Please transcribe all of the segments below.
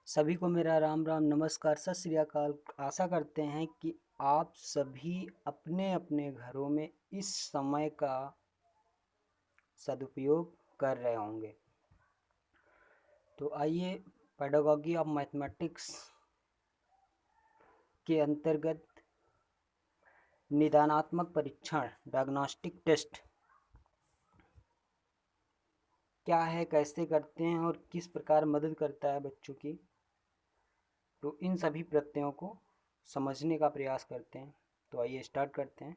सभी को मेरा राम राम नमस्कार सत श्री अकाल। आशा करते हैं कि आप सभी अपने अपने घरों में इस समय का सदुपयोग कर रहे होंगे। तो आइए पेडागॉजी ऑफ मैथमेटिक्स के अंतर्गत निदानात्मक परीक्षण डायग्नोस्टिक टेस्ट क्या है, कैसे करते हैं और किस प्रकार मदद करता है बच्चों की, तो इन सभी प्रत्ययों को समझने का प्रयास करते हैं। तो आइए स्टार्ट करते हैं।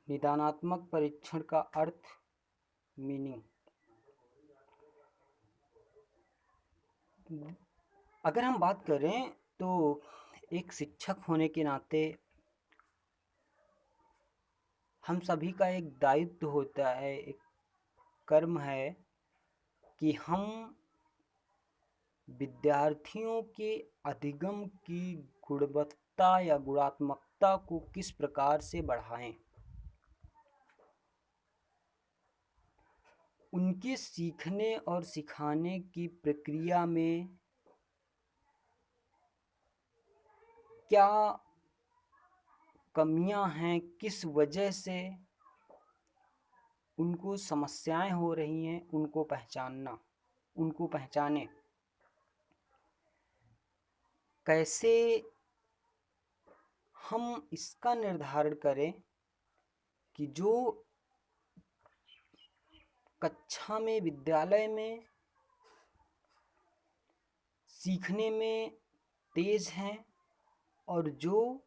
निदानात्मक परीक्षण का अर्थ, मीनिंग। अगर हम बात करें तो एक शिक्षक होने के नाते हम सभी का एक दायित्व होता है, एक कर्म है कि हम विद्यार्थियों के अधिगम की गुणवत्ता या गुणात्मकता को किस प्रकार से बढ़ाएं, उनके सीखने और सिखाने की प्रक्रिया में क्या कमियां हैं, किस वजह से उनको समस्याएं हो रही हैं, उनको पहचाने, कैसे हम इसका निर्धारण करें कि जो कक्षा में, विद्यालय में सीखने में तेज हैं और जो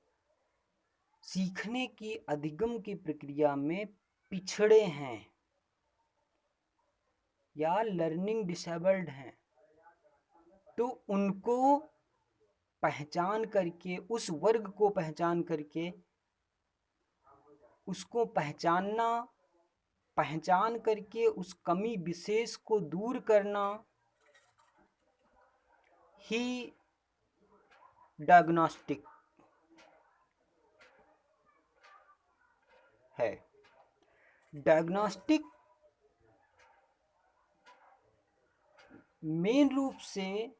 सीखने की अधिगम की प्रक्रिया में पिछड़े हैं या लर्निंग डिसेबल्ड हैं, तो उनको पहचान करके, उस वर्ग को पहचान करके उसको पहचान करके उस कमी विशेष को दूर करना ही डायग्नोस्टिक है। डायग्नोस्टिक मेन रूप से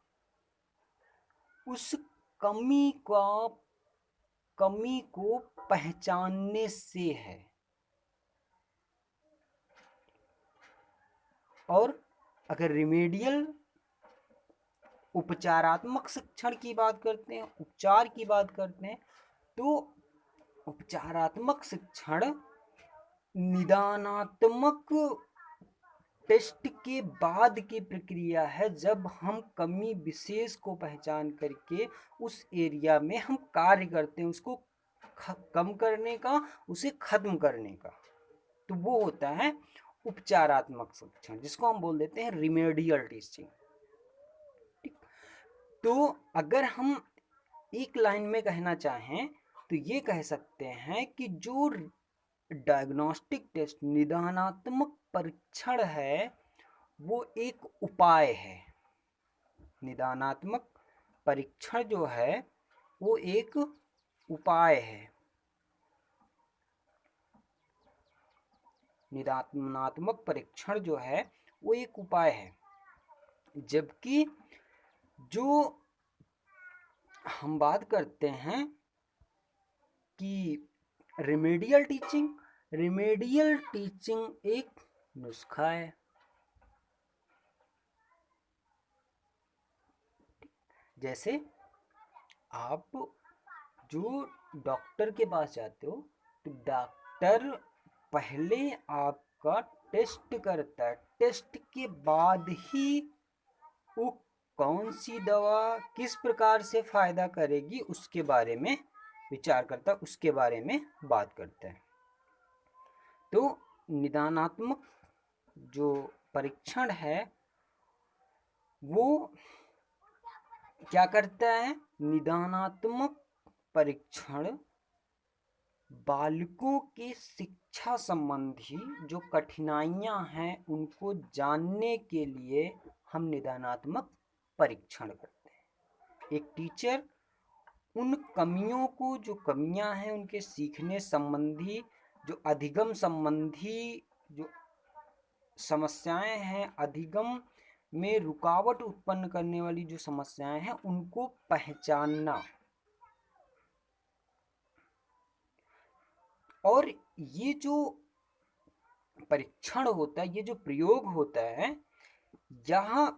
उस कमी को पहचानने से है। और अगर रिमेडियल उपचारात्मक शिक्षण की बात करते हैं, उपचार की बात करते हैं, तो उपचारात्मक शिक्षण निदानात्मक टेस्ट के बाद की प्रक्रिया है, जब हम कमी विशेष को पहचान करके उस एरिया में हम कार्य करते हैं, उसको कम करने का, उसे खत्म करने का। तो वो होता है उपचारात्मक शिक्षण, जिसको हम बोल देते हैं रिमेडियल टीचिंग। तो अगर हम एक लाइन में कहना चाहें तो ये कह सकते हैं कि जो डायग्नोस्टिक टेस्ट, निदानात्मक परीक्षण है, वो एक उपाय है। निदानात्मक परीक्षण जो है वो एक उपाय है। निदानात्मक परीक्षण जो है वो एक उपाय है, जबकि जो हम बात करते हैं कि रिमेडियल टीचिंग एक नुस्खा है। जैसे आप जो डॉक्टर के पास जाते हो तो डॉक्टर पहले आपका टेस्ट करता है, टेस्ट के बाद ही वो कौन सी दवा किस प्रकार से फायदा करेगी उसके बारे में विचार करता है, उसके बारे में बात करता है। तो निदानात्मक जो परीक्षण है वो क्या करता है? निदानात्मक परीक्षण बालकों के शिक्षा संबंधी जो कठिनाइयां हैं उनको जानने के लिए हम निदानात्मक परीक्षण करते हैं। एक टीचर उन कमियों को, जो कमियां हैं उनके सीखने संबंधी, जो अधिगम संबंधी जो समस्याएं हैं, अधिगम में रुकावट उत्पन्न करने वाली जो समस्याएं हैं उनको पहचानना। और ये जो परीक्षण होता है, ये जो प्रयोग होता है, यहाँ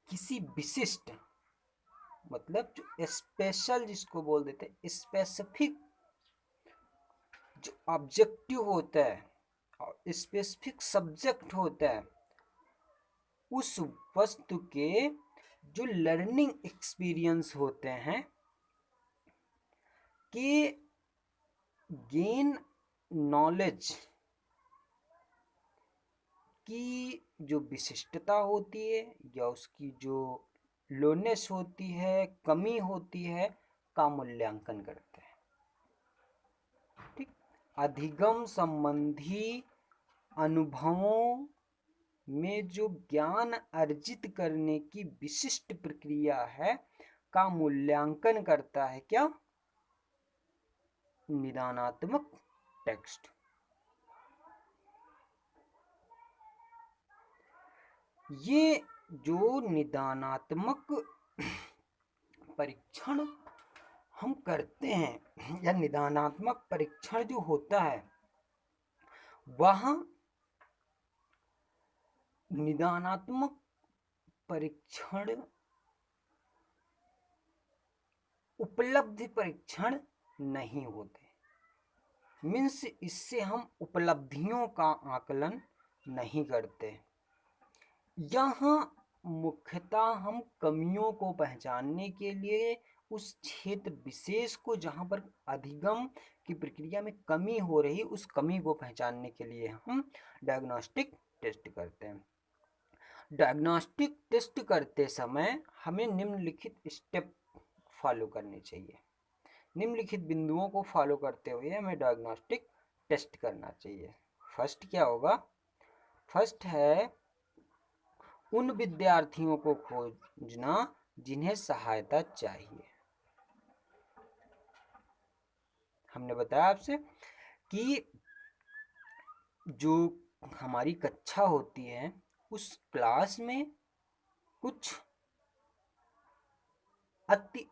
किसी विशिष्ट, मतलब जो स्पेशल जिसको बोल देते हैं, स्पेसिफिक जो ऑब्जेक्टिव होता है और स्पेसिफिक सब्जेक्ट होता है, उस वस्तु के जो लर्निंग एक्सपीरियंस होते हैं कि गेन नॉलेज की जो विशिष्टता होती है या उसकी जो लोनेस होती है, कमी होती है, का मूल्यांकन करते हैं। ठीक, अधिगम संबंधी अनुभवों में जो ज्ञान अर्जित करने की विशिष्ट प्रक्रिया है का मूल्यांकन करता है क्या? निदानात्मक टेक्स्ट। ये जो निदानात्मक परीक्षण हम करते हैं या निदानात्मक परीक्षण जो होता है, वह निदानात्मक परीक्षण उपलब्धि परीक्षण नहीं होते। मीन्स इससे हम उपलब्धियों का आकलन नहीं करते। यहाँ मुख्यतः हम कमियों को पहचानने के लिए उस क्षेत्र विशेष को जहाँ पर अधिगम की प्रक्रिया में कमी हो रही, उस कमी को पहचानने के लिए हम डायग्नोस्टिक टेस्ट करते हैं। डायग्नोस्टिक टेस्ट करते समय हमें निम्नलिखित स्टेप फॉलो करने चाहिए। निम्नलिखित बिंदुओं को फॉलो करते हुए हमें डायग्नोस्टिक टेस्ट करना चाहिए। फर्स्ट क्या होगा? फर्स्ट है उन विद्यार्थियों को खोजना जिन्हें सहायता चाहिए। हमने बताया आपसे कि जो हमारी कक्षा होती है, उस क्लास में कुछ अति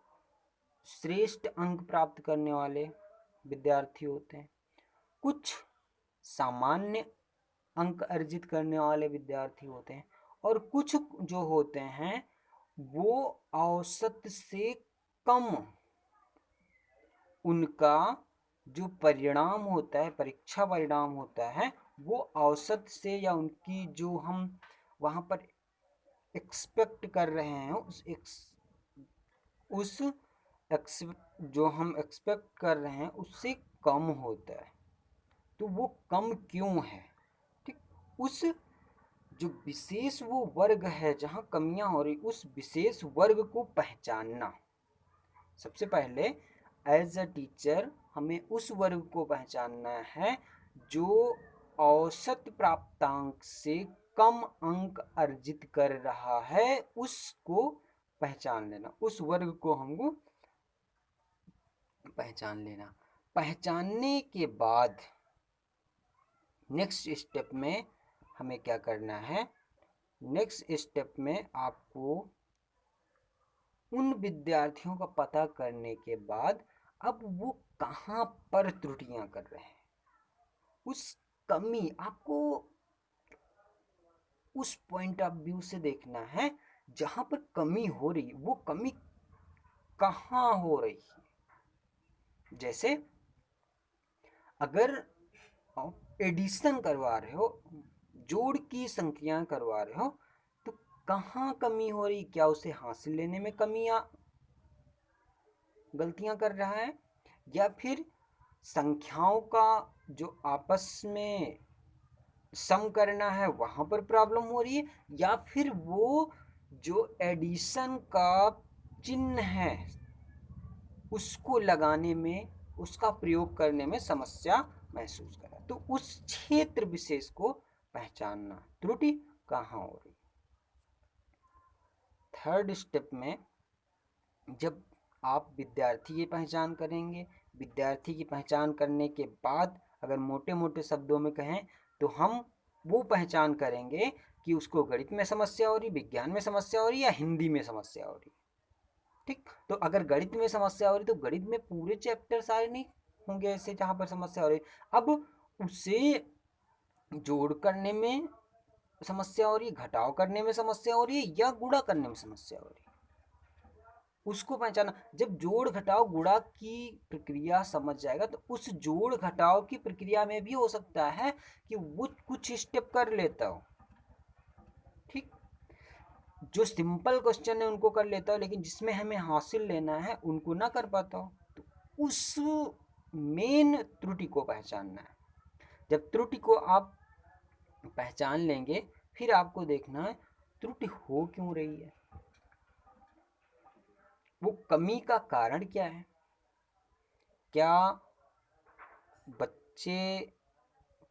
श्रेष्ठ अंक प्राप्त करने वाले विद्यार्थी होते हैं, कुछ सामान्य अंक अर्जित करने वाले विद्यार्थी होते हैं, और कुछ जो होते हैं वो औसत से कम, उनका जो परिणाम होता है, परीक्षा परिणाम होता है, वो औसत से या उनकी जो हम वहाँ पर एक्सपेक्ट कर रहे हैं जो हम एक्सपेक्ट कर रहे हैं उससे कम होता है। तो वो कम क्यों है? ठीक, उस जो विशेष वो वर्ग है जहाँ कमियां हो रही, उस विशेष वर्ग को पहचानना। सबसे पहले एज अ टीचर हमें उस वर्ग को पहचानना है जो औसत प्राप्तांक से कम अंक अर्जित कर रहा है, उसको पहचान लेना। उस वर्ग को हमको पहचान लेना। पहचानने के बाद नेक्स्ट स्टेप में हमें क्या करना है? नेक्स्ट स्टेप में आपको उन विद्यार्थियों का पता करने के बाद अब वो कहाँ पर त्रुटियां कर रहे हैं, उस कमी आपको उस पॉइंट ऑफ व्यू से देखना है जहां पर कमी हो रही, वो कमी कहाँ हो रही है। जैसे अगर आप एडिशन करवा रहे हो, जोड़ की संख्याएं करवा रहे हो, तो कहाँ कमी हो रही? क्या उसे हासिल लेने में गलतियां कर रहा है, या फिर संख्याओं का जो आपस में सम करना है वहां पर प्रॉब्लम हो रही है, या फिर वो जो एडिशन का चिन्ह है उसको लगाने में, उसका प्रयोग करने में समस्या महसूस करा। तो उस क्षेत्र विशेष को पहचानना, त्रुटि कहाँ हो रही। थर्ड स्टेप में जब आप विद्यार्थी की पहचान करेंगे, विद्यार्थी की पहचान करने के बाद अगर मोटे मोटे शब्दों में कहें तो हम वो पहचान करेंगे कि उसको गणित में समस्या हो रही, विज्ञान में समस्या हो रही या हिंदी में समस्या हो रही। ठीक, तो अगर गणित में समस्या हो रही तो गणित में पूरे चैप्टर सारे नहीं होंगे ऐसे जहां पर समस्या हो रही। अब उसे जोड़ करने में समस्या हो रही है, घटाव करने में समस्या हो रही है या गुणा करने में समस्या हो रही है, उसको पहचाना। जब जोड़ घटाव गुणा की प्रक्रिया समझ जाएगा तो उस जोड़ घटाव की प्रक्रिया में भी हो सकता है कि वो कुछ स्टेप कर लेता हो। ठीक, जो सिंपल क्वेश्चन है उनको कर लेता हो, लेकिन जिसमें हमें हासिल लेना है उनको ना कर पाता हो। तो उस मेन त्रुटि को पहचानना है। जब त्रुटि को आप पहचान लेंगे फिर आपको देखना है त्रुटि हो क्यों रही है, वो कमी का कारण क्या है। क्या बच्चे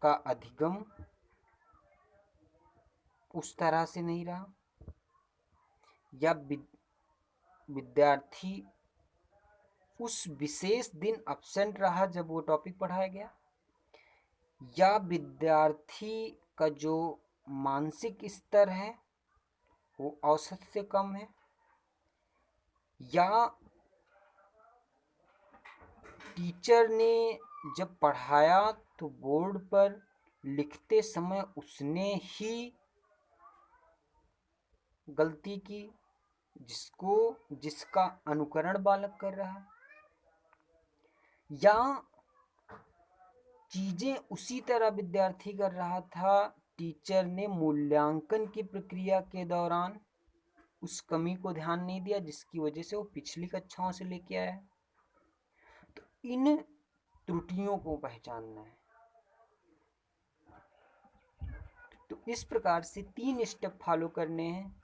का अधिगम उस तरह से नहीं रहा, या विद्यार्थी उस विशेष दिन एब्सेंट रहा जब वो टॉपिक पढ़ाया गया, या विद्यार्थी का जो मानसिक स्तर है वो औसत से कम है, या टीचर ने जब पढ़ाया तो बोर्ड पर लिखते समय उसने ही गलती की जिसका अनुकरण बालक कर रहा है, या चीजें उसी तरह विद्यार्थी कर रहा था, टीचर ने मूल्यांकन की प्रक्रिया के दौरान उस कमी को ध्यान नहीं दिया जिसकी वजह से वो पिछली कक्षाओं से लेके आया। तो इन त्रुटियों को पहचानना है। तो इस प्रकार से 3 स्टेप फॉलो करने हैं।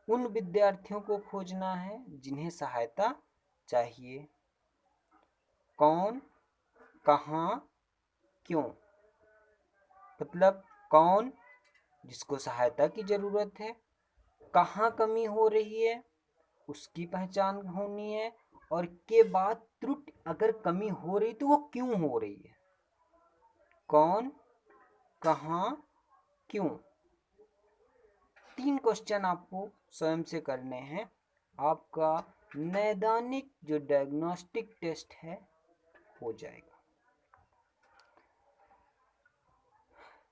उन विद्यार्थियों को खोजना है जिन्हें सहायता चाहिए, कौन, कहाँ, क्यों। मतलब कौन जिसको सहायता की जरूरत है, कहाँ कमी हो रही है उसकी पहचान होनी है, और के बाद त्रुटि अगर कमी हो रही तो वो क्यों हो रही है, कौन, कहाँ, क्यों। 3 क्वेश्चन आपको स्वयं से करने हैं। आपका नैदानिक जो डायग्नोस्टिक टेस्ट है हो जाएगा।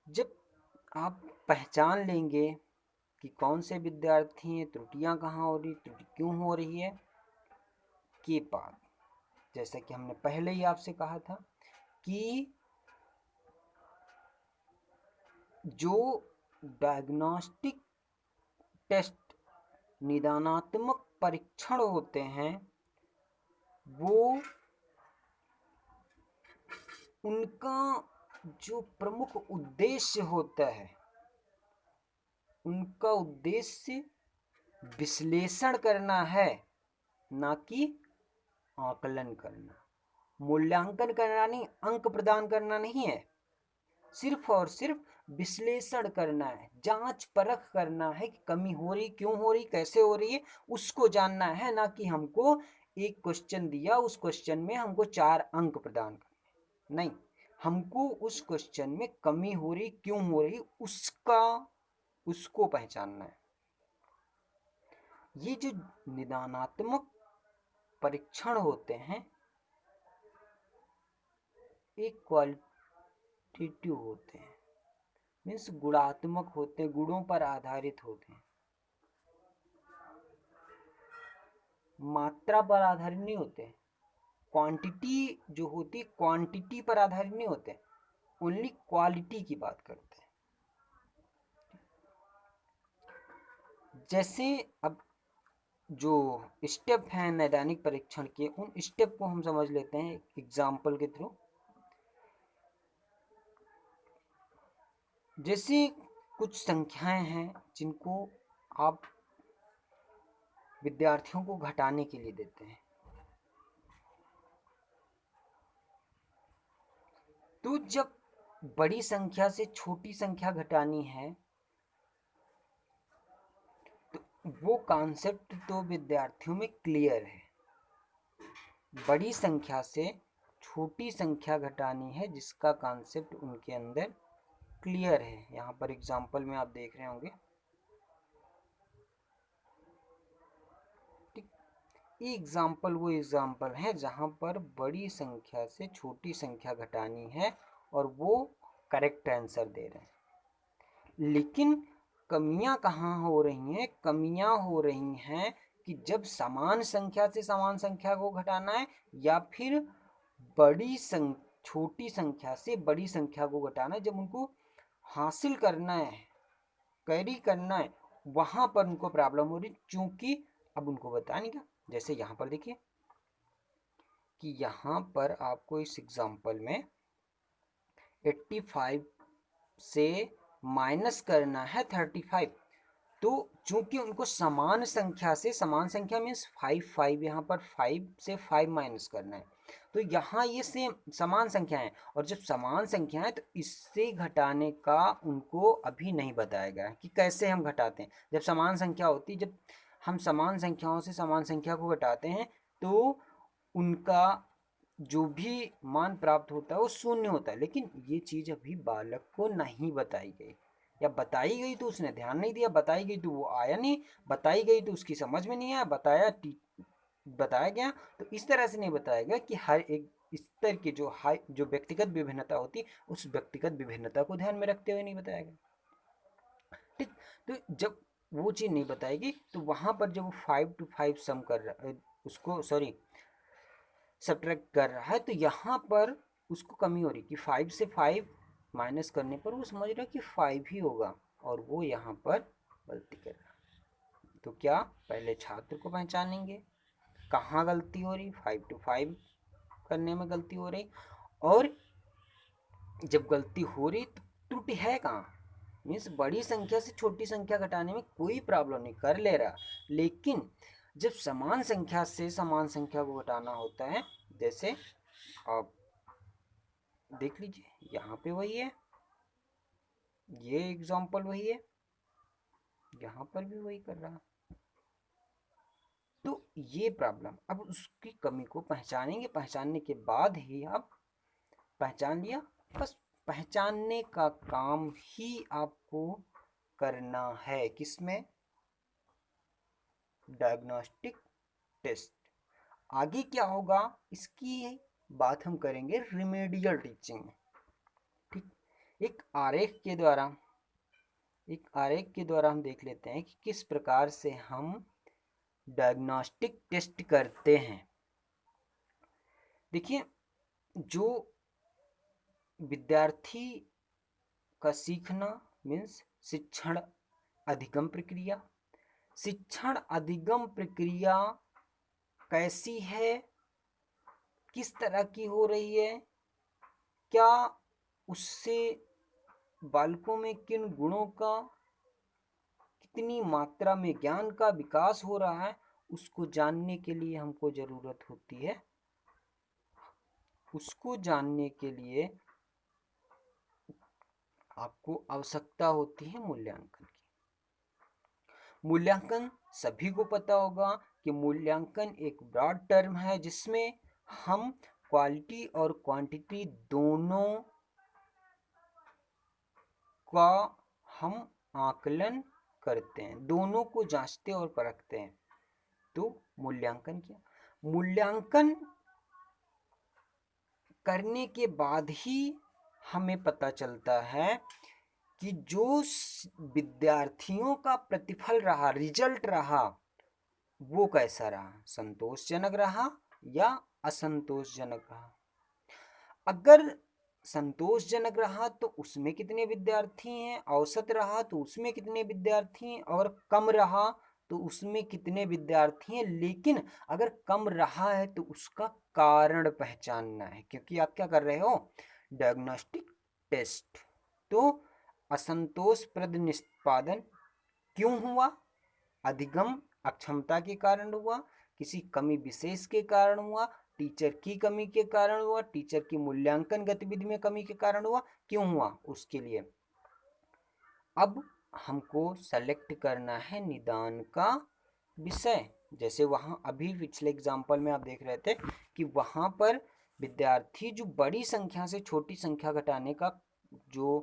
जब आप पहचान लेंगे कि कौन से विद्यार्थी हैं, त्रुटियां कहाँ हो रही, त्रुटि क्यों हो रही है, के बाद जैसा कि हमने पहले ही आपसे कहा था कि जो डायग्नोस्टिक टेस्ट निदानात्मक परीक्षण होते हैं वो उनका जो प्रमुख उद्देश्य होता है, उनका उद्देश्य विश्लेषण करना है, ना कि आकलन करना, मूल्यांकन करना नहीं, अंक प्रदान करना नहीं है। सिर्फ और सिर्फ विश्लेषण करना है, जांच परख करना है कि कमी हो रही, क्यों हो रही, कैसे हो रही है, उसको जानना है। ना कि हमको एक क्वेश्चन दिया, उस क्वेश्चन में हमको 4 अंक प्रदान करने, नहीं, हमको उस क्वेश्चन में कमी हो रही, क्यों हो रही, उसको पहचानना है। ये जो निदानात्मक परीक्षण होते हैं एक क्वालिटेटिव होते हैं, मीन्स गुणात्मक होते हैं, गुणों पर आधारित होते हैं, मात्रा पर आधारित नहीं होते। क्वांटिटी जो होती है क्वांटिटी पर आधारित नहीं होते, ओनली क्वालिटी की बात करते हैं। जैसे अब जो स्टेप हैं नैदानिक परीक्षण के, उन स्टेप को हम समझ लेते हैं एग्जाम्पल के थ्रू। जैसे कुछ संख्याएं हैं जिनको आप विद्यार्थियों को घटाने के लिए देते हैं, तो जब बड़ी संख्या से छोटी संख्या घटानी है तो वो कॉन्सेप्ट तो विद्यार्थियों में क्लियर है। बड़ी संख्या से छोटी संख्या घटानी है जिसका कॉन्सेप्ट उनके अंदर क्लियर है। यहाँ पर एग्जाम्पल में आप देख रहे होंगे, ठीक। ये एग्जाम्पल वो एग्जाम्पल है जहाँ पर बड़ी संख्या से छोटी संख्या घटानी है और वो करेक्ट आंसर दे रहे हैं। लेकिन कमियां कहाँ हो रही हैं? कमियां हो रही हैं कि जब समान संख्या से समान संख्या को घटाना है या फिर छोटी संख्या से बड़ी संख्या को घटाना है, जब उनको हासिल करना है, कैरी करना है, वहां पर उनको प्रॉब्लम हो रही। चूंकि अब उनको बताने का, जैसे यहाँ पर देखिए कि यहाँ पर आपको इस एग्जाम्पल में 85 से माइनस करना है 35, तो चूंकि उनको समान संख्या से, समान संख्या मीन्स 5 यहाँ पर 5 से 5 माइनस करना है, तो यहाँ ये सेम समान संख्या है। और जब समान संख्या है तो इससे घटाने का उनको अभी नहीं बताया गया कि कैसे हम घटाते हैं। जब समान संख्या होती है, जब हम समान संख्याओं से समान संख्या को घटाते हैं तो उनका जो भी मान प्राप्त होता है वो शून्य होता है। लेकिन ये चीज़ अभी बालक को नहीं बताई गई, या बताई गई तो उसने ध्यान नहीं दिया, बताई गई तो वो आया नहीं, बताई गई तो उसकी समझ में नहीं आया, बताया गया तो इस तरह से नहीं बताया गया कि हर एक स्तर की जो व्यक्तिगत विभिन्नता होती है उस व्यक्तिगत विभिन्नता को ध्यान में रखते हुए नहीं बताया गया, ठीक। तो जब वो चीज़ नहीं बताएगी तो वहां पर जब वो 5 to 5 सम कर रहा है, उसको सॉरी सब्ट्रैक्ट कर रहा है, तो यहाँ पर उसको कमी हो रही कि 5 से 5 माइनस करने पर वो समझ रहा है कि 5 ही होगा, और वो यहाँ पर गलती कर रहा है। तो क्या पहले छात्र को पहचानेंगे कहाँ गलती हो रही, 5 to 5 करने में गलती हो रही, और जब गलती हो रही तो त्रुटि है कहाँ। मीन्स बड़ी संख्या से छोटी संख्या घटाने में कोई प्रॉब्लम नहीं, कर ले रहा, लेकिन जब समान संख्या से समान संख्या को घटाना होता है, जैसे आप देख लीजिए यहाँ पे वही है, ये एग्जाम्पल वही है, यहाँ पर भी वही कर रहा। तो ये प्रॉब्लम, अब उसकी कमी को पहचानेंगे, पहचानने के बाद ही आप पहचान लिया, बस पहचानने का काम ही आपको करना है। किसमें? Diagnostic test. आगे क्या होगा इसकी बात हम करेंगे रिमेडियल टीचिंग में, ठीक। एक आरेख के द्वारा हम देख लेते हैं कि किस प्रकार से हम डायग्नोस्टिक टेस्ट करते हैं। देखिए, जो विद्यार्थी का सीखना मीन्स शिक्षण अधिगम प्रक्रिया, शिक्षण अधिगम प्रक्रिया कैसी है, किस तरह की हो रही है, क्या उससे बालकों में किन गुणों का, कितनी मात्रा में ज्ञान का विकास हो रहा है, उसको जानने के लिए हमको जरूरत होती है, उसको जानने के लिए आपको आवश्यकता होती है मूल्यांकन की। मूल्यांकन सभी को पता होगा कि मूल्यांकन एक ब्रॉड टर्म है जिसमें हम क्वालिटी और क्वांटिटी दोनों का हम आकलन करते हैं, दोनों को जांचते और परखते हैं। तो मूल्यांकन क्या? मूल्यांकन करने के बाद ही हमें पता चलता है कि जो विद्यार्थियों का प्रतिफल रहा, रिजल्ट रहा, वो कैसा रहा, संतोषजनक रहा या असंतोषजनक रहा। अगर संतोषजनक रहा तो उसमें कितने विद्यार्थी हैं, औसत रहा तो उसमें कितने विद्यार्थी हैं, और कम रहा तो उसमें कितने विद्यार्थी हैं। लेकिन अगर कम रहा है तो उसका कारण पहचानना है, क्योंकि आप क्या कर रहे हो, डायग्नोस्टिक टेस्ट। तो असंतोषप्रद निष्पादन क्यों हुआ? अधिगम अक्षमता के कारण हुआ, किसी कमी विशेष के कारण हुआ, टीचर की कमी के कारण हुआ, टीचर की मूल्यांकन गतिविधि में कमी के कारण हुआ, क्यों हुआ, उसके लिए अब हमको सेलेक्ट करना है निदान का विषय। जैसे वहां अभी पिछले एग्जाम्पल में आप देख रहे थे कि वहां पर विद्यार्थी जो बड़ी संख्या से छोटी संख्या घटाने का जो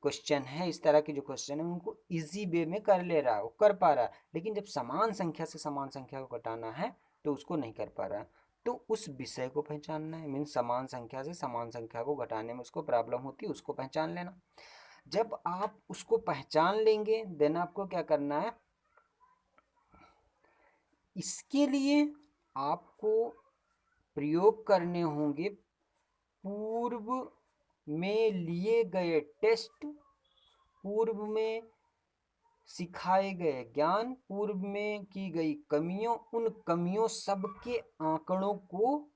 क्वेश्चन है, इस तरह के जो क्वेश्चन है उनको इजी वे में कर ले रहा है, वो कर पा रहा है, लेकिन जब समान संख्या से समान संख्या को घटाना है तो उसको नहीं कर पा रहा है। तो उस विषय को पहचानना है, मीन्स समान संख्या से समान संख्या को घटाने में उसको प्रॉब्लम होती है, उसको पहचान लेना। जब आप उसको पहचान लेंगे देन आपको क्या करना है, इसके लिए आपको प्रयोग करने होंगे पूर्व में लिए गए टेस्ट, पूर्व में सिखाए गए ज्ञान, पूर्व में की गई कमियों, उन कमियों सबके आंकड़ों को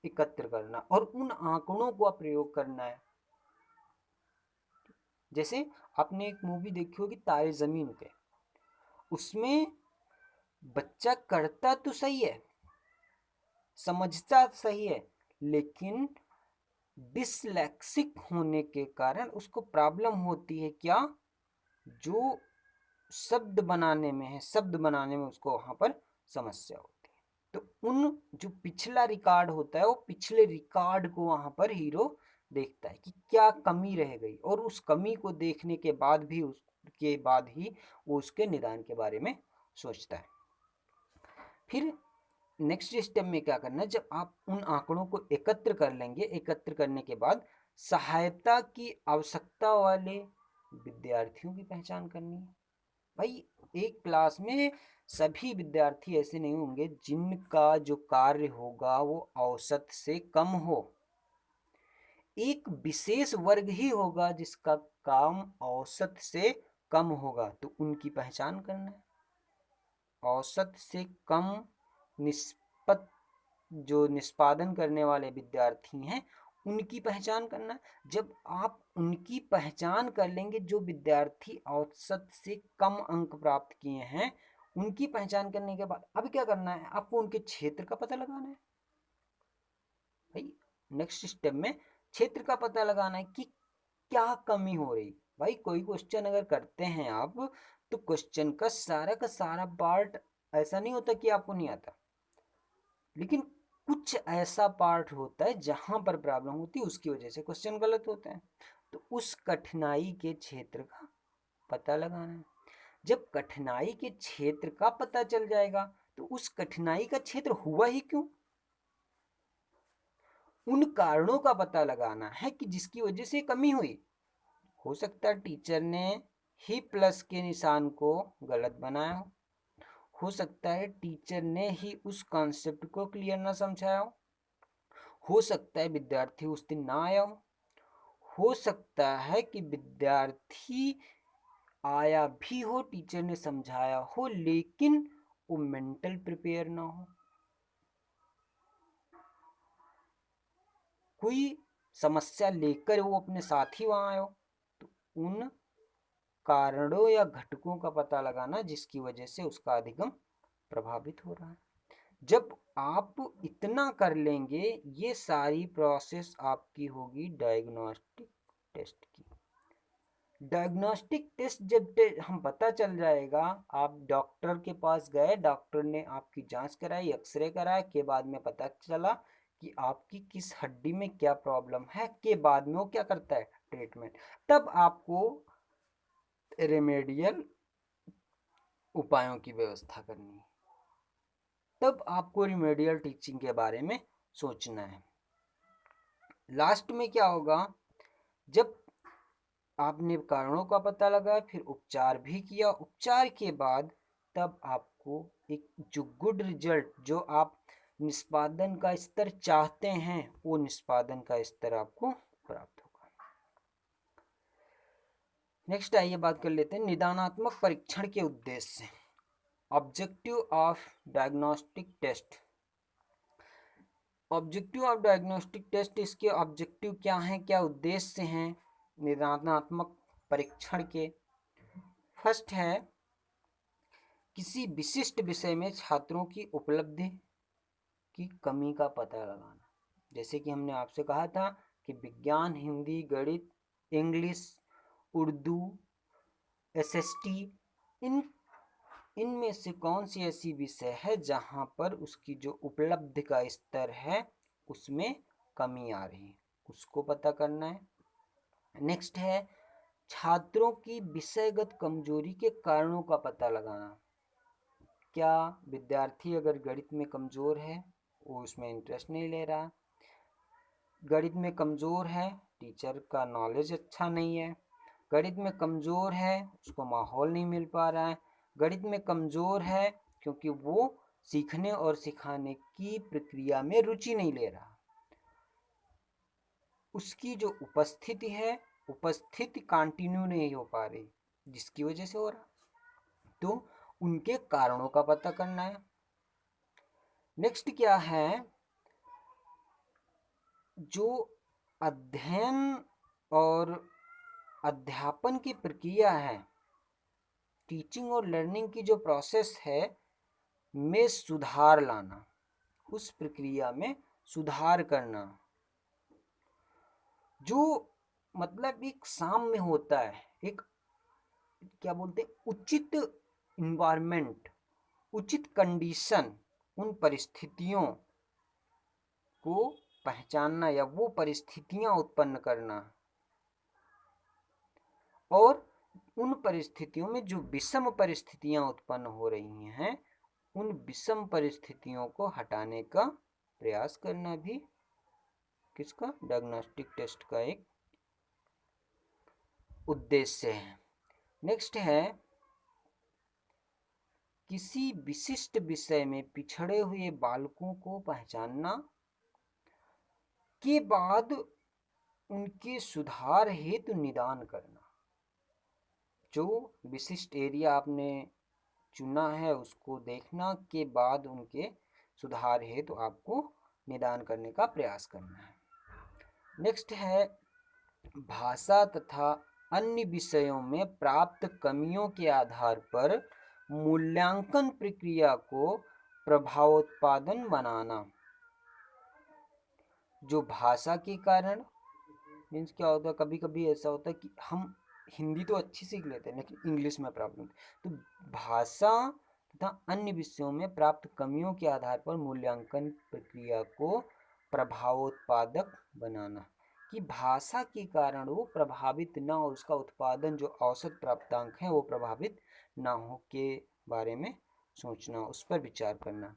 एकत्र करना और उन आंकड़ों को प्रयोग करना है। जैसे आपने एक मूवी देखी होगी तारे जमीन पे, उसमें बच्चा करता तो सही है, समझता सही है, लेकिन डिसलेक्सिक होने के कारण उसको प्रॉब्लम होती है क्या, जो शब्द बनाने में है, शब्द बनाने में उसको वहां पर समस्या होती है। तो उन जो पिछला रिकॉर्ड होता है, वो पिछले रिकॉर्ड को वहां पर हीरो देखता है कि क्या कमी रह गई, और उस कमी को देखने के बाद भी उसके बाद ही वो उसके निदान के बारे में सोचता है। फिर नेक्स्ट स्टेप में क्या करना है, जब आप उन आंकड़ों को एकत्र कर लेंगे, एकत्र करने के बाद सहायता की आवश्यकता वाले विद्यार्थियों की पहचान करनी है। भाई एक क्लास में सभी विद्यार्थी ऐसे नहीं होंगे जिनका जो कार्य होगा वो औसत से कम हो, एक विशेष वर्ग ही होगा जिसका काम औसत से कम होगा, तो उनकी पहचान करना है। औसत से कम निष्पत जो निष्पादन करने वाले विद्यार्थी हैं उनकी पहचान करना। जब आप उनकी पहचान कर लेंगे, जो विद्यार्थी औसत से कम अंक प्राप्त किए हैं, उनकी पहचान करने के बाद अब क्या करना है, आपको उनके क्षेत्र का पता लगाना है। भाई नेक्स्ट स्टेप में क्षेत्र का पता लगाना है कि क्या कमी हो रही। भाई कोई क्वेश्चन अगर करते हैं आप, तो क्वेश्चन का सारा पार्ट ऐसा नहीं होता कि आपको नहीं आता, लेकिन कुछ ऐसा पार्ट होता है जहां पर प्रॉब्लम होती है, उसकी वजह से क्वेश्चन गलत होते हैं। तो उस कठिनाई के क्षेत्र का पता लगाना है। जब कठिनाई के क्षेत्र का पता चल जाएगा तो उस कठिनाई का क्षेत्र हुआ ही क्यों, उन कारणों का पता लगाना है कि जिसकी वजह से कमी हुई। हो सकता है टीचर ने ही प्लस के निशान को गलत बनाया हो सकता है टीचर ने ही उस कॉन्सेप्ट को क्लियर ना समझाया हो सकता है विद्यार्थी उस दिन ना आया हो सकता है कि विद्यार्थी आया भी हो, टीचर ने समझाया हो, लेकिन वो मेंटल प्रिपेयर ना हो, कोई समस्या लेकर वो अपने साथ ही वहां आयो। तो उन कारणों या घटकों का पता लगाना जिसकी वजह से उसका अधिगम प्रभावित हो रहा है। जब आप इतना कर लेंगे, ये सारी प्रोसेस आपकी होगी डायग्नोस्टिक टेस्ट की। डायग्नोस्टिक टेस्ट जब हम पता चल जाएगा, आप डॉक्टर के पास गए, डॉक्टर ने आपकी जांच कराई, एक्सरे कराया, के बाद में पता चला कि आपकी किस हड्डी में क्या प्रॉब्लम है, के बाद में वो क्या करता है, ट्रीटमेंट। तब आपको रेमेडियल उपायों की व्यवस्था करनी है, तब आपको रिमेडियल टीचिंग के बारे में सोचना है। लास्ट में क्या होगा, जब आपने कारणों का पता लगाया, फिर उपचार भी किया, उपचार के बाद तब आपको एक जो गुड रिजल्ट, जो आप निष्पादन का स्तर चाहते हैं, वो निष्पादन का स्तर आपको प्राप्त होगा। नेक्स्ट आइए बात कर लेते हैं निदानात्मक परीक्षण के उद्देश्य। Objective of diagnostic test. Objective of diagnostic test, इसके ऑब्जेक्टिव क्या हैं, क्या उद्देश्य हैं निदानात्मक परीक्षण के। फर्स्ट है किसी विशिष्ट विषय में छात्रों की उपलब्धि की कमी का पता लगाना। जैसे कि हमने आपसे कहा था कि विज्ञान, हिंदी, गणित, इंग्लिश, उर्दू, एसएसटी, इनमें से कौन सी ऐसी विषय है जहां पर उसकी जो उपलब्धि का स्तर है उसमें कमी आ रही है, उसको पता करना है। नेक्स्ट है छात्रों की विषयगत कमजोरी के कारणों का पता लगाना। क्या विद्यार्थी अगर गणित में कमजोर है, वो उसमें इंटरेस्ट नहीं ले रहा, गणित में कमजोर है, टीचर का नॉलेज अच्छा नहीं है, गणित में कमजोर है, उसको माहौल नहीं मिल पा रहा है, गणित में कमजोर है क्योंकि वो सीखने और सिखाने की प्रक्रिया में रुचि नहीं ले रहा, उसकी जो उपस्थिति है, उपस्थिति कंटिन्यू नहीं हो पा रही, जिसकी वजह से हो रहा, तो उनके कारणों का पता करना है। नेक्स्ट क्या है, जो अध्ययन और अध्यापन की प्रक्रिया है, टीचिंग और लर्निंग की जो प्रोसेस है में सुधार लाना, उस प्रक्रिया में सुधार करना, जो मतलब एक साम्य होता है, एक क्या बोलते हैं, उचित इन्वायरमेंट, उचित कंडीशन, उन परिस्थितियों को पहचानना या वो परिस्थितियां उत्पन्न करना, और उन परिस्थितियों में जो विषम परिस्थितियां उत्पन्न हो रही हैं, उन विषम परिस्थितियों को हटाने का प्रयास करना भी किसका, डायग्नोस्टिक टेस्ट का एक उद्देश्य है। नेक्स्ट है किसी विशिष्ट विषय में पिछड़े हुए बालकों को पहचानना के बाद उनके सुधार हेतु निदान करना। जो विशिष्ट एरिया आपने चुना है उसको देखना के बाद उनके सुधार हेतु आपको निदान करने का प्रयास करना है। नेक्स्ट है भाषा तथा अन्य विषयों में प्राप्त कमियों के आधार पर मूल्यांकन प्रक्रिया को प्रभावोत्पादन बनाना। जो भाषा के कारण मीन्स क्या होता है, कभी कभी ऐसा होता है कि हम हिंदी तो अच्छी सीख लेते हैं लेकिन इंग्लिश में प्रॉब्लम, तो भाषा तथा अन्य विषयों में प्राप्त कमियों के आधार पर मूल्यांकन प्रक्रिया को प्रभावोत्पादक बनाना, कि भाषा के कारण वो प्रभावित ना हो, उसका उत्पादन जो औसत प्राप्तांक है वो प्रभावित ना हो के बारे में सोचना, उस पर विचार करना।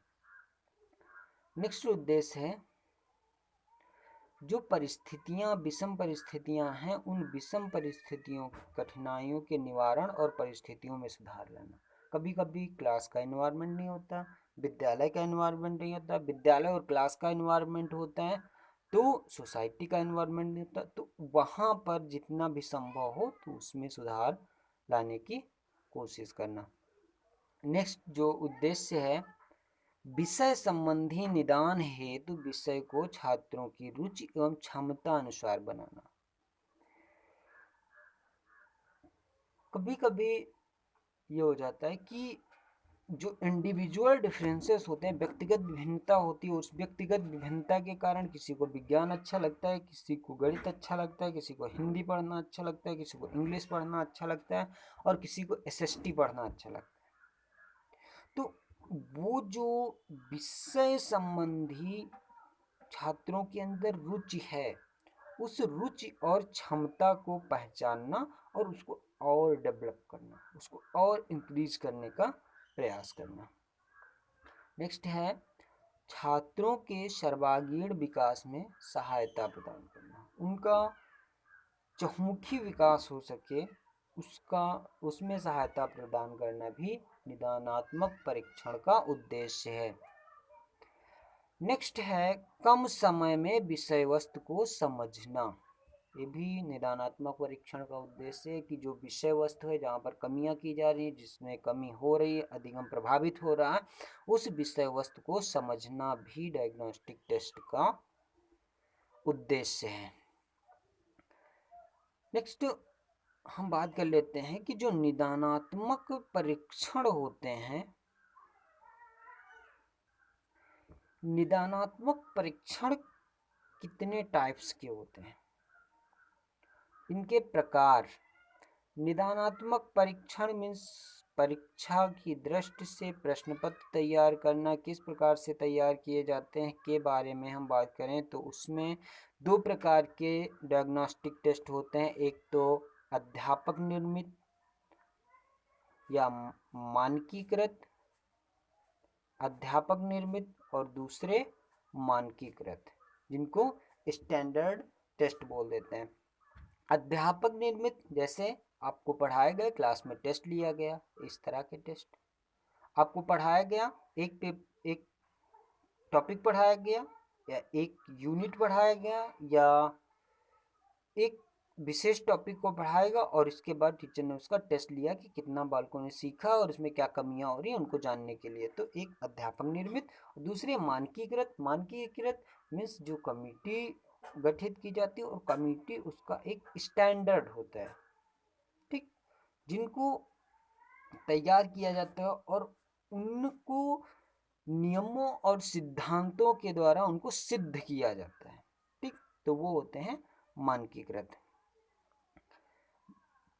नेक्स्ट उद्देश्य है जो परिस्थितियां विषम परिस्थितियां हैं, उन विषम परिस्थितियों कठिनाइयों के निवारण और परिस्थितियों में सुधार लाना। कभी कभी क्लास का एनवायरनमेंट नहीं होता, विद्यालय का एनवायरनमेंट नहीं होता, विद्यालय और क्लास का एनवायरनमेंट होता है, तो सोसाइटी का एनवायरनमेंट नहीं होता, तो वहाँ पर जितना भी संभव हो तो उसमें सुधार लाने की कोशिश करना। नेक्स्ट जो उद्देश्य है विषय संबंधी निदान हेतु विषय को छात्रों की रुचि एवं क्षमता अनुसार बनाना। कभी कभी ये हो जाता है कि जो इंडिविजुअल डिफरेंसेस होते हैं, व्यक्तिगत विभिन्नता होती है, उस व्यक्तिगत विभिन्नता के कारण किसी को विज्ञान अच्छा लगता है, किसी को गणित अच्छा लगता है, किसी को हिंदी पढ़ना अच्छा लगता है, किसी को इंग्लिश पढ़ना अच्छा लगता है और किसी को एसएसटी पढ़ना अच्छा लगता है। तो वो जो विषय संबंधी छात्रों के अंदर रुचि है, उस रुचि और क्षमता को पहचानना और उसको और डेवलप करना, उसको और इंक्रीज करने का प्रयास करना। नेक्स्ट है छात्रों के सर्वांगीण विकास में सहायता प्रदान करना, उनका चहुमुखी विकास हो सके उसमें सहायता प्रदान करना भी निदानात्मक परीक्षण का उद्देश्य है। नेक्स्ट है कम समय में विषय वस्तु को समझना, ये भी निदानात्मक परीक्षण का उद्देश्य है कि जो विषय वस्तु है जहाँ पर कमियां की जा रही है, जिसमें कमी हो रही है, अधिगम प्रभावित हो रहा है, उस विषय वस्तु को समझना भी डायग्नोस्टिक टेस्ट का उद्देश्य है। नेक्स्ट हम बात कर लेते हैं कि जो निदानात्मक परीक्षण होते हैं, निदानात्मक परीक्षण कितने टाइप्स के होते हैं, इनके प्रकार। निदानात्मक परीक्षण मीन्स परीक्षा की दृष्टि से प्रश्न पत्र तैयार करना किस प्रकार से तैयार किए जाते हैं के बारे में हम बात करें तो उसमें दो प्रकार के डायग्नोस्टिक टेस्ट होते हैं। एक तो अध्यापक निर्मित या मानकीकृत, अध्यापक निर्मित और दूसरे मानकीकृत, जिनको स्टैंडर्ड टेस्ट बोल देते हैं। अध्यापक निर्मित जैसे आपको पढ़ाया गया, क्लास में टेस्ट लिया गया, इस तरह के टेस्ट। आपको पढ़ाया गया, एक टॉपिक पढ़ाया गया या एक यूनिट पढ़ाया गया या एक विशेष टॉपिक को पढ़ाएगा और इसके बाद टीचर ने उसका टेस्ट लिया कि कितना बालकों ने सीखा और इसमें क्या कमियां हो रही हैं उनको जानने के लिए। तो एक अध्यापक निर्मित, दूसरे मानकीकृत। मानकीकृत मीन्स जो कमिटी गठित की जाती है और कमिटी उसका एक स्टैंडर्ड होता है, ठीक, जिनको तैयार किया जाता है और उनको नियमों और सिद्धांतों के द्वारा उनको सिद्ध किया जाता है, ठीक। तो वो होते हैं मानकीकृत।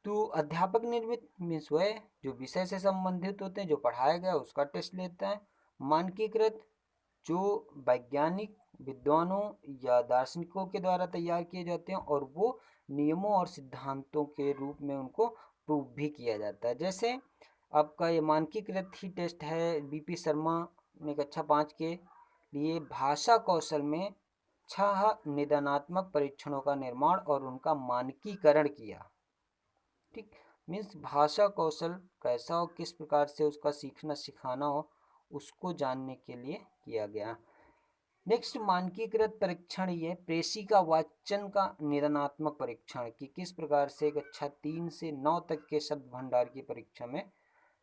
तो अध्यापक निर्मित मीन्स वह जो विषय से संबंधित होते हैं, जो पढ़ाया गया उसका टेस्ट लेता है। मानकीकृत जो वैज्ञानिक विद्वानों या दार्शनिकों के द्वारा तैयार किए जाते हैं और वो नियमों और सिद्धांतों के रूप में उनको प्रूव भी किया जाता है। जैसे आपका ये मानकीकृत ही टेस्ट है, बीपी शर्मा ने कक्षा 5 के लिए भाषा कौशल में 6 निदानात्मक परीक्षणों का निर्माण और उनका मानकीकरण किया, ठीक। मीन्स भाषा कौशल कैसा हो, किस प्रकार से उसका सीखना सिखाना हो, उसको जानने के लिए किया गया। नेक्स्ट मानकीकृत परीक्षण ये प्रेषिका वाचन का निदानात्मक परीक्षण की किस प्रकार से कक्षा 3 से 9 तक के शब्द भंडार की परीक्षा में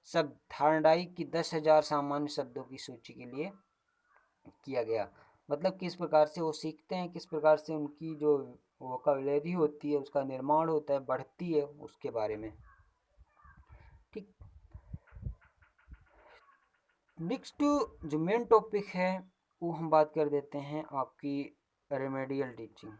शब्द धारणाई की 10,000 सामान्य शब्दों की सूची के लिए किया गया। मतलब किस प्रकार से वो सीखते हैं, किस प्रकार से उनकी जो वोकैबुलरी होती है उसका निर्माण होता है, बढ़ती है, उसके बारे में, ठीक। नेक्स्ट जो मेन टॉपिक है वो हम बात कर देते हैं आपकी रेमेडियल टीचिंग।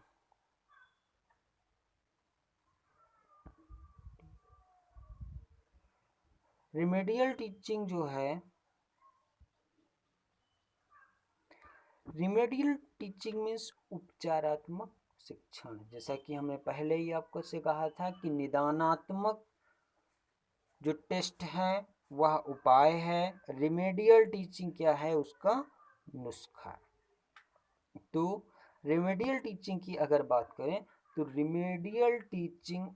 रेमेडियल टीचिंग जो है, रेमेडियल टीचिंग मीन्स उपचारात्मक शिक्षण। जैसा कि हमने पहले ही आपको से कहा था कि निदानात्मक जो टेस्ट है वह उपाय है, रेमेडियल टीचिंग क्या है, उसका नुस्खा। तो रेमेडियल टीचिंग की अगर बात करें तो रेमेडियल टीचिंग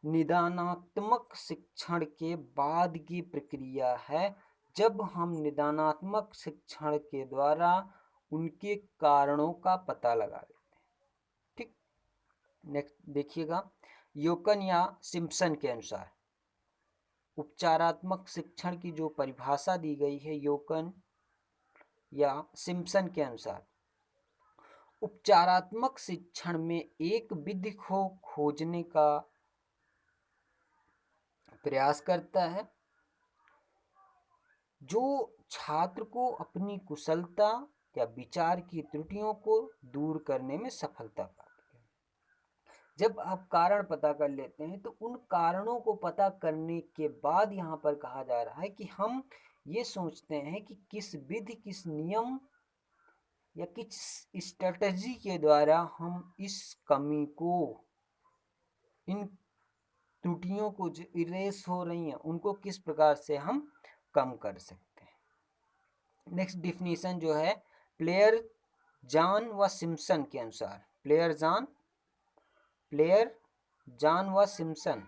निदानात्मक शिक्षण के बाद की प्रक्रिया है, जब हम निदानात्मक शिक्षण के द्वारा उनके कारणों का पता लगा लेते हैं, ठीक। नेक्स्ट देखिएगा, योकन या सिम्पसन के अनुसार उपचारात्मक शिक्षण की जो परिभाषा दी गई है, योकन या सिम्पसन के अनुसार उपचारात्मक शिक्षण में एक विधि को खोजने का प्रयास करता है जो छात्र को अपनी कुशलता या विचार की त्रुटियों को दूर करने में सफलता पाती है। जब आप कारण पता कर लेते हैं तो उन कारणों को पता करने के बाद यहाँ पर कहा जा रहा है कि हम ये सोचते हैं कि किस विधि, किस नियम या किस स्ट्रेटजी के द्वारा हम इस कमी को, इन त्रुटियों को जो इरेज हो रही हैं उनको किस प्रकार से हम कम कर सकते हैं। नेक्स्ट डिफिनीशन जो है प्लेयर जॉन व सिम्पसन के अनुसार, प्लेयर जॉन व सिम्पसन,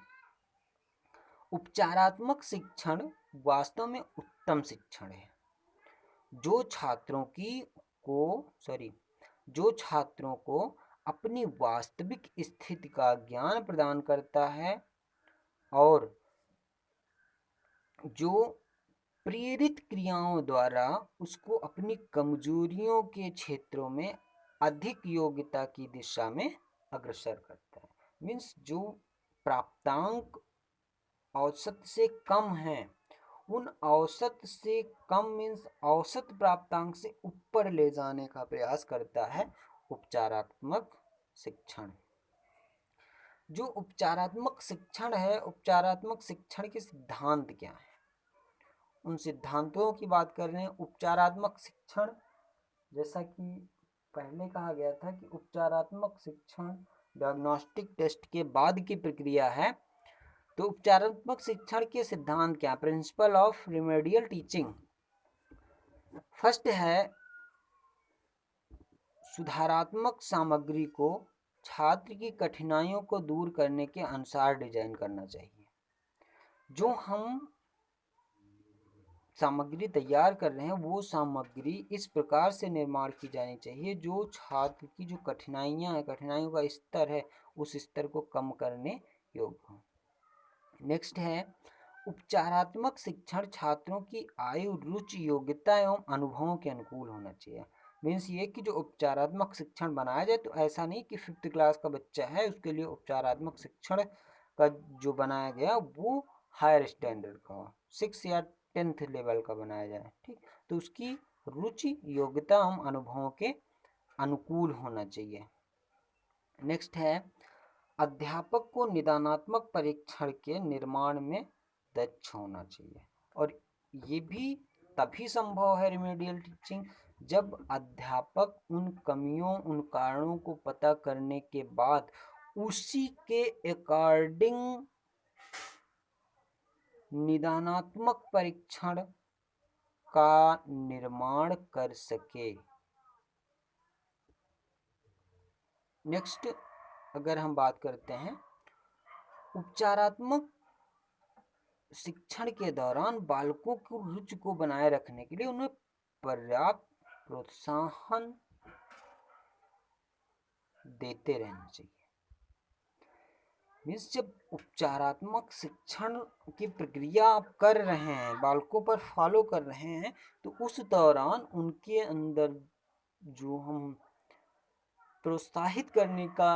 उपचारात्मक शिक्षण वास्तव में उत्तम शिक्षण है जो छात्रों को अपनी वास्तविक स्थिति का ज्ञान प्रदान करता है और जो प्रेरित क्रियाओं द्वारा उसको अपनी कमजोरियों के क्षेत्रों में अधिक योग्यता की दिशा में अग्रसर करता है। मीन्स जो प्राप्तांक औसत से कम है, उन औसत से कम मीन्स औसत प्राप्तांक से ऊपर ले जाने का प्रयास करता है उपचारात्मक शिक्षण। जो उपचारात्मक शिक्षण है, उपचारात्मक शिक्षण के सिद्धांत क्या हैं, उन सिद्धांतों की बात कर रहे हैं। उपचारात्मक शिक्षण, जैसा कि पहले कहा गया था कि उपचारात्मक शिक्षण डायग्नोस्टिक टेस्ट के बाद की प्रक्रिया है। तो उपचारात्मक शिक्षण के सिद्धांत क्या, principle of remedial teaching. First है, सुधारात्मक सामग्री को छात्र की कठिनाइयों को दूर करने के अनुसार डिजाइन करना चाहिए। जो हम सामग्री तैयार कर रहे हैं वो सामग्री इस प्रकार से निर्माण की जानी चाहिए जो छात्र की जो कठिनाइयां हैं, कठिनाइयों का स्तर है, उस स्तर को कम करने योग्य हो। नेक्स्ट है, उपचारात्मक शिक्षण छात्रों की आयु, रुचि, योग्यता एवं अनुभवों के अनुकूल होना चाहिए। मीन्स ये कि जो उपचारात्मक शिक्षण बनाया जाए तो ऐसा नहीं कि 5th क्लास का बच्चा है उसके लिए उपचारात्मक शिक्षण का जो बनाया गया वो हायर स्टैंडर्ड का हो, 6 या 10th लेवल का बनाया जाए, ठीक। तो उसकी रुचि, योग्यता एवं अनुभवों के अनुकूल होना चाहिए। नेक्स्ट है, अध्यापक को निदानात्मक परीक्षण के निर्माण में दक्ष होना चाहिए। और ये भी तभी संभव है रिमेडियल टीचिंग जब अध्यापक उन कमियों, उन कारणों को पता करने के बाद उसी के अकॉर्डिंग निदानात्मक परीक्षण का निर्माण कर सके। नेक्स्ट अगर हम बात करते हैं, उपचारात्मक शिक्षण के दौरान बालकों की रुचि को बनाए रखने के लिए उन्हें पर्याप्त प्रोत्साहन देते रहना चाहिए। मीन्स जब उपचारात्मक शिक्षण की प्रक्रिया आप कर रहे हैं, बालकों पर फॉलो कर रहे हैं, तो उस दौरान उनके अंदर जो हम प्रोत्साहित करने का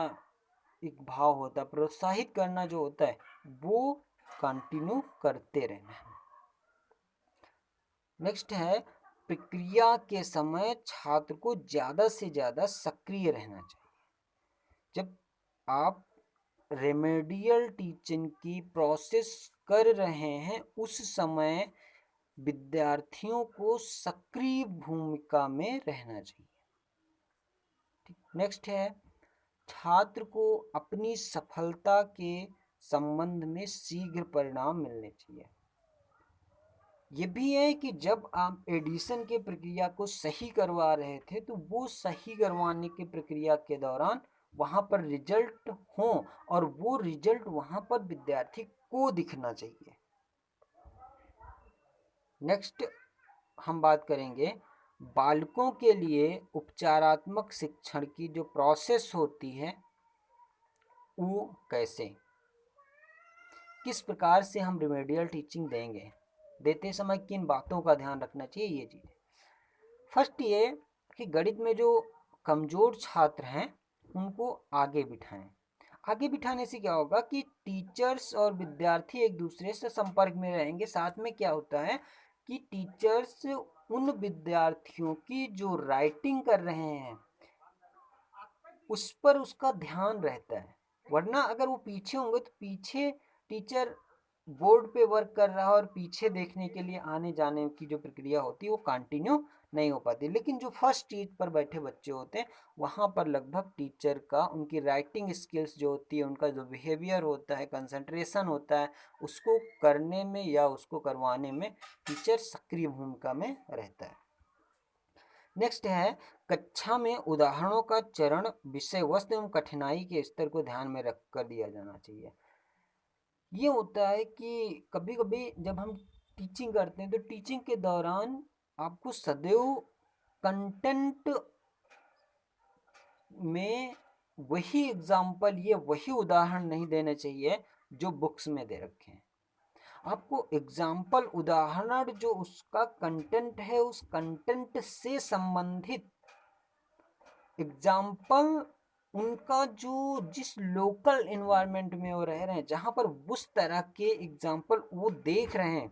एक भाव होता है, प्रोत्साहित करना जो होता है वो कंटिन्यू करते रहना है। नेक्स्ट है, प्रक्रिया के समय छात्र को ज़्यादा से ज़्यादा सक्रिय रहना चाहिए। जब आप रेमेडियल टीचिंग की प्रोसेस कर रहे हैं उस समय विद्यार्थियों को सक्रिय भूमिका में रहना चाहिए। नेक्स्ट है, छात्र को अपनी सफलता के संबंध में शीघ्र परिणाम मिलने चाहिए। ये भी है कि जब आप एडिशन के प्रक्रिया को सही करवा रहे थे तो वो सही करवाने की प्रक्रिया के दौरान वहाँ पर रिजल्ट हो और वो रिजल्ट वहाँ पर विद्यार्थी को दिखना चाहिए। नेक्स्ट हम बात करेंगे बालकों के लिए उपचारात्मक शिक्षण की जो प्रोसेस होती है वो कैसे, किस प्रकार से हम रिमेडियल टीचिंग देंगे, देते समय किन बातों का ध्यान रखना चाहिए, ये चीज़। फर्स्ट ये कि गणित में जो कमज़ोर छात्र हैं उनको आगे बिठाएं। आगे बिठाने से क्या होगा कि टीचर्स और विद्यार्थी एक दूसरे से संपर्क में रहेंगे। साथ में क्या होता है कि टीचर्स उन विद्यार्थियों की जो राइटिंग कर रहे हैं उस पर उसका ध्यान रहता है। वरना अगर वो पीछे होंगे तो पीछे टीचर बोर्ड पे वर्क कर रहा है और पीछे देखने के लिए आने जाने की जो प्रक्रिया होती है वो कंटिन्यू नहीं हो पाती। लेकिन जो फर्स्ट सीट पर बैठे बच्चे होते हैं वहाँ पर लगभग टीचर का, उनकी राइटिंग स्किल्स जो होती है, उनका जो बिहेवियर होता है, कंसंट्रेशन होता है, उसको करने में या उसको करवाने में टीचर सक्रिय भूमिका में रहता है। नेक्स्ट है, कक्षा में उदाहरणों का चरण, विषय वस्तु एवं कठिनाई के स्तर को ध्यान में रख कर दिया जाना चाहिए। ये होता है कि कभी कभी जब हम टीचिंग करते हैं तो टीचिंग के दौरान आपको सदैव कंटेंट में वही एग्जाम्पल, ये वही उदाहरण नहीं देने चाहिए जो बुक्स में दे रखे हैं। आपको एग्जाम्पल, उदाहरण जो उसका कंटेंट है उस कंटेंट से संबंधित एग्जाम्पल, उनका जो जिस लोकल इन्वायरमेंट में वो रह रहे हैं, जहाँ पर उस तरह के एग्जाम्पल वो देख रहे हैं,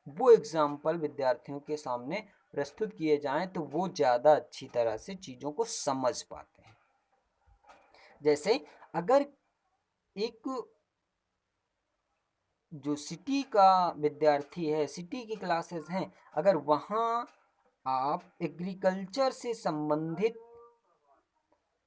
वो एग्जाम्पल विद्यार्थियों के सामने प्रस्तुत किए जाएं तो वो ज़्यादा अच्छी तरह से चीज़ों को समझ पाते हैं। जैसे अगर एक जो सिटी का विद्यार्थी है, सिटी की क्लासेस हैं, अगर वहाँ आप एग्रीकल्चर से संबंधित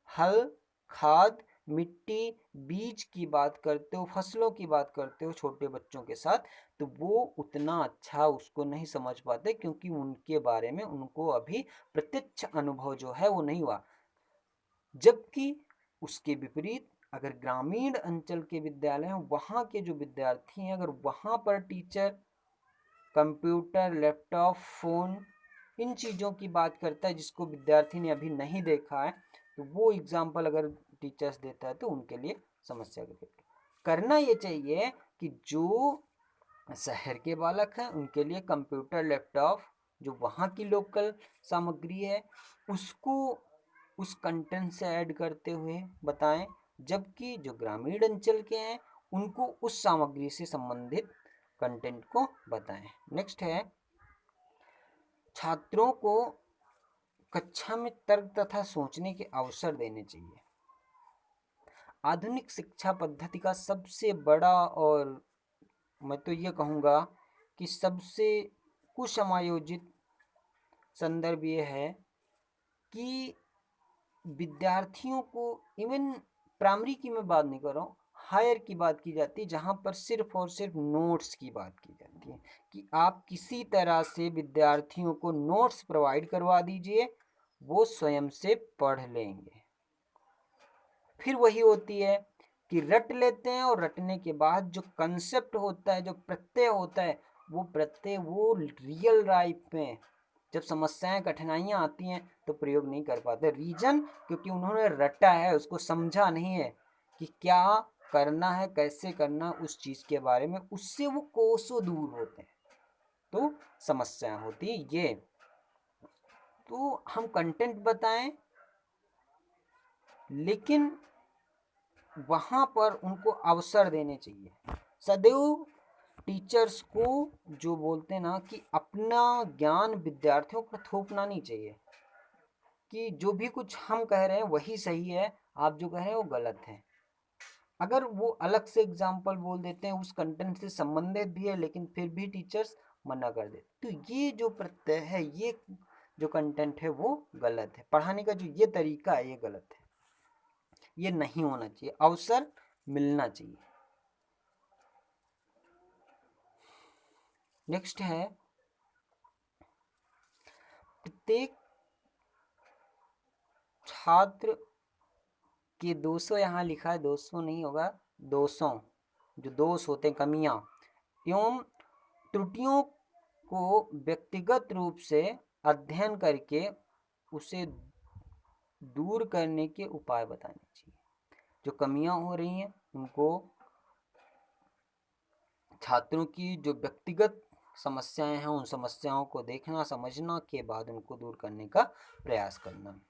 हल, खाद, मिट्टी, बीज की बात करते हो, फसलों की बात करते हो छोटे बच्चों के साथ, तो वो उतना अच्छा उसको नहीं समझ पाते, क्योंकि उनके बारे में उनको अभी प्रत्यक्ष अनुभव जो है वो नहीं हुआ। जबकि उसके विपरीत अगर ग्रामीण अंचल के विद्यालय हैं, वहाँ के जो विद्यार्थी हैं, अगर वहाँ पर टीचर कंप्यूटर, लैपटॉप, फ़ोन, इन चीज़ों की बात करता है जिसको विद्यार्थी ने अभी नहीं देखा है, तो वो एग्जाम्पल अगर टीचर्स देता है तो उनके लिए समस्या करना ये चाहिए कि जो शहर के बालक हैं उनके लिए कंप्यूटर, लैपटॉप, जो वहाँ की लोकल सामग्री है उसको उस कंटेंट से ऐड करते हुए बताएं, जबकि जो ग्रामीण अंचल के हैं उनको उस सामग्री से संबंधित कंटेंट को बताएं। नेक्स्ट है, छात्रों को कक्षा में तर्क तथा सोचने के अवसर देने चाहिए। आधुनिक शिक्षा पद्धति का सबसे बड़ा और मैं तो ये कहूँगा कि सबसे कुसमायोजित संदर्भ ये है कि विद्यार्थियों को, इवन प्राइमरी की मैं बात नहीं कर रहा हूँ, हायर की बात की जाती है, जहाँ पर सिर्फ और सिर्फ नोट्स की बात की जाती है कि आप किसी तरह से विद्यार्थियों को नोट्स प्रोवाइड करवा दीजिए, वो स्वयं से पढ़ लेंगे। फिर वही होती है कि रट लेते हैं और रटने के बाद जो कंसेप्ट होता है, जो प्रत्यय होता है, वो प्रत्यय वो रियल लाइफ में जब समस्याएं, कठिनाइयां आती हैं तो प्रयोग नहीं कर पाते। रीजन, क्योंकि उन्होंने रटा है, उसको समझा नहीं है कि क्या करना है, कैसे करना, उस चीज के बारे में, उससे वो कोसों दूर होते हैं, तो समस्याएं होती है ये। तो हम कंटेंट बताएं, लेकिन वहाँ पर उनको अवसर देने चाहिए। सदैव टीचर्स को जो बोलते हैं ना कि अपना ज्ञान विद्यार्थियों पर थोपना नहीं चाहिए कि जो भी कुछ हम कह रहे हैं वही सही है, आप जो कह रहे हैं वो गलत है। अगर वो अलग से एग्जाम्पल बोल देते हैं, उस कंटेंट से संबंधित भी है, लेकिन फिर भी टीचर्स मना कर देते, तो ये जो प्रत्यय है, ये जो कंटेंट है वो गलत है। पढ़ाने का जो ये तरीका है ये गलत है, ये नहीं होना चाहिए, अवसर मिलना चाहिए। नेक्स्ट है, प्रत्येक छात्र के 200, यहाँ लिखा है 200 नहीं होगा, 200 जो दोष होते हैं, कमियां एवं त्रुटियों को व्यक्तिगत रूप से अध्ययन करके उसे दूर करने के उपाय बताने चाहिए। जो कमियां हो रही हैं उनको, छात्रों की जो व्यक्तिगत समस्याएं हैं उन समस्याओं को देखना, समझना के बाद उनको दूर करने का प्रयास करना चाहिए।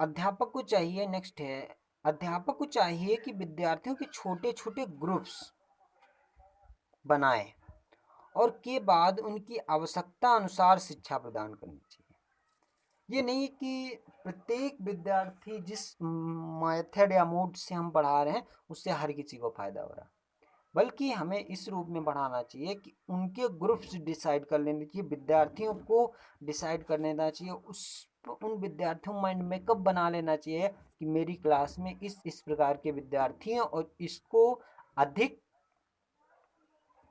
अध्यापक को चाहिए, नेक्स्ट है, अध्यापक को चाहिए कि विद्यार्थियों के छोटे छोटे ग्रुप्स बनाए और के बाद उनकी आवश्यकता अनुसार शिक्षा प्रदान करनी चाहिए। ये नहीं कि प्रत्येक विद्यार्थी जिस मेथड या मोड से हम पढ़ा रहे हैं उससे हर किसी को फायदा हो रहा है, बल्कि हमें इस रूप में पढ़ाना चाहिए कि उनके ग्रुप्स डिसाइड कर लेने चाहिए, विद्यार्थियों को डिसाइड कर लेना चाहिए, उन विद्यार्थियों माइंड मेकअप बना लेना चाहिए कि मेरी क्लास में इस प्रकार के विद्यार्थी हैं और इसको अधिक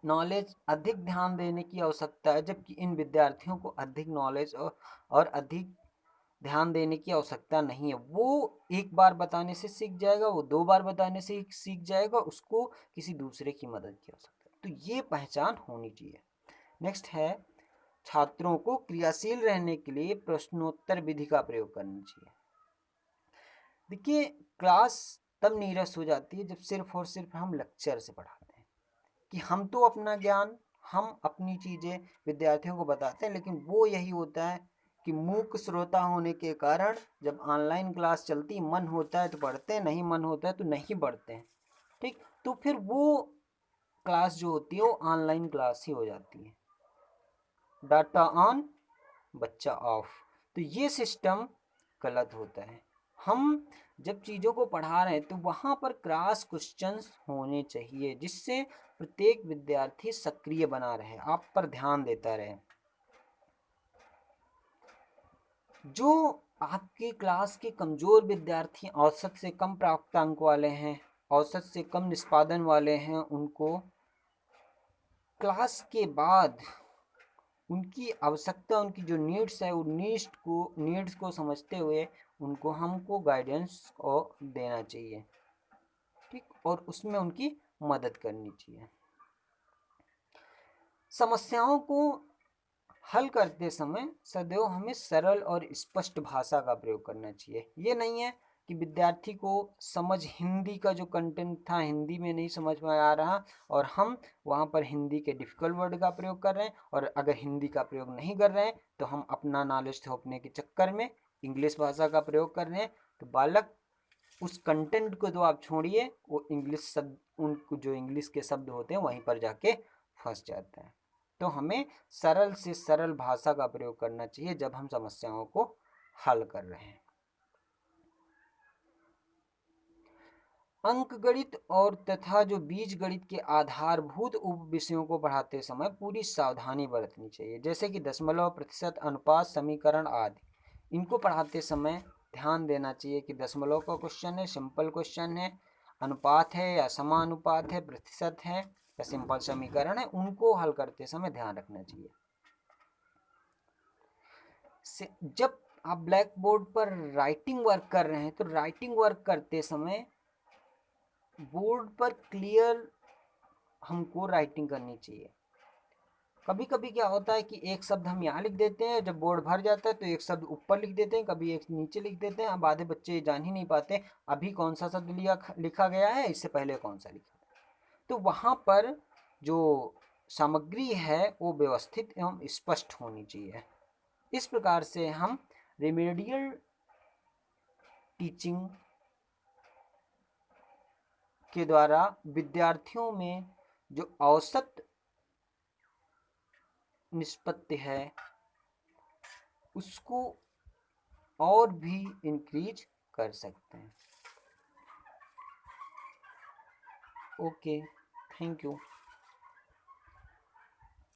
नॉलेज, अधिक ध्यान देने की आवश्यकता है, जबकि इन विद्यार्थियों को अधिक नॉलेज और अधिक ध्यान देने की आवश्यकता नहीं है। वो एक बार बताने से सीख जाएगा, वो 2 बार बताने से सीख जाएगा, उसको किसी दूसरे की मदद की आवश्यकता है। तो ये पहचान होनी चाहिए। नेक्स्ट है, छात्रों को क्रियाशील रहने के लिए प्रश्नोत्तर विधि का प्रयोग करना चाहिए। देखिए, क्लास तब नीरस हो जाती है जब सिर्फ और सिर्फ हम लेक्चर से पढ़ाते हैं कि हम तो अपना ज्ञान, हम अपनी चीज़ें विद्यार्थियों को बताते हैं, लेकिन वो यही होता है कि मूक श्रोता होने के कारण जब ऑनलाइन क्लास चलती, मन होता है तो पढ़ते हैं, नहीं मन होता है तो नहीं पढ़ते हैं। ठीक, तो फिर वो क्लास जो होती है वो ऑनलाइन क्लास ही हो जाती है, डाटा ऑन, बच्चा ऑफ। तो ये सिस्टम गलत होता है। हम जब चीज़ों को पढ़ा रहे हैं तो वहाँ पर क्रॉस क्वेश्चंस होने चाहिए, जिससे प्रत्येक विद्यार्थी सक्रिय बना रहे, आप पर ध्यान देता रहे। जो आपके क्लास के कमज़ोर विद्यार्थी, औसत से कम प्राप्तांक वाले हैं, औसत से कम निष्पादन वाले हैं, उनको क्लास के बाद उनकी आवश्यकता, उनकी जो नीड्स है, उन नीड्स को समझते हुए उनको हमको गाइडेंस को देना चाहिए, ठीक, और उसमें उनकी मदद करनी चाहिए। समस्याओं को हल करते समय सदैव हमें सरल और स्पष्ट भाषा का प्रयोग करना चाहिए। ये नहीं है कि विद्यार्थी को समझ, हिंदी का जो कंटेंट था हिंदी में नहीं समझ में आ रहा और हम वहाँ पर हिंदी के डिफ़िकल्ट वर्ड का प्रयोग कर रहे हैं, और अगर हिंदी का प्रयोग नहीं कर रहे हैं तो हम अपना नॉलेज थोपने के चक्कर में इंग्लिश भाषा का प्रयोग कर रहे हैं। तो बालक उस कंटेंट को तो आप छोड़िए, वो इंग्लिश शब्द, उनको जो इंग्लिश के शब्द होते हैं वहीं पर जाके फंस जाते हैं। तो हमें सरल से सरल भाषा का प्रयोग करना चाहिए जब हम समस्याओं को हल कर रहे हैं। अंकगणित और तथा जो बीज गणित के आधारभूत उप विषयों को पढ़ाते समय पूरी सावधानी बरतनी चाहिए, जैसे कि दशमलव, प्रतिशत, अनुपात, समीकरण आदि। इनको पढ़ाते समय ध्यान देना चाहिए कि दशमलव का क्वेश्चन है, सिंपल क्वेश्चन है, अनुपात है या समानुपात है, प्रतिशत है या सिंपल समीकरण है, उनको हल करते समय ध्यान रखना चाहिए। जब आप ब्लैक बोर्ड पर राइटिंग वर्क कर रहे हैं तो राइटिंग वर्क करते समय बोर्ड पर क्लियर हमको राइटिंग करनी चाहिए। कभी कभी क्या होता है कि एक शब्द हम यहाँ लिख देते हैं, जब बोर्ड भर जाता है तो एक शब्द ऊपर लिख देते हैं, कभी एक नीचे लिख देते हैं। अब आधे बच्चे जान ही नहीं पाते अभी कौन सा शब्द लिखा गया है, इससे पहले कौन सा लिखा। तो वहाँ पर जो सामग्री है वो व्यवस्थित एवं स्पष्ट होनी चाहिए। इस प्रकार से हम रेमेडियल टीचिंग के द्वारा विद्यार्थियों में जो औसत निष्पत्ति है उसको और भी इंक्रीज कर सकते हैं। Okay, thank you.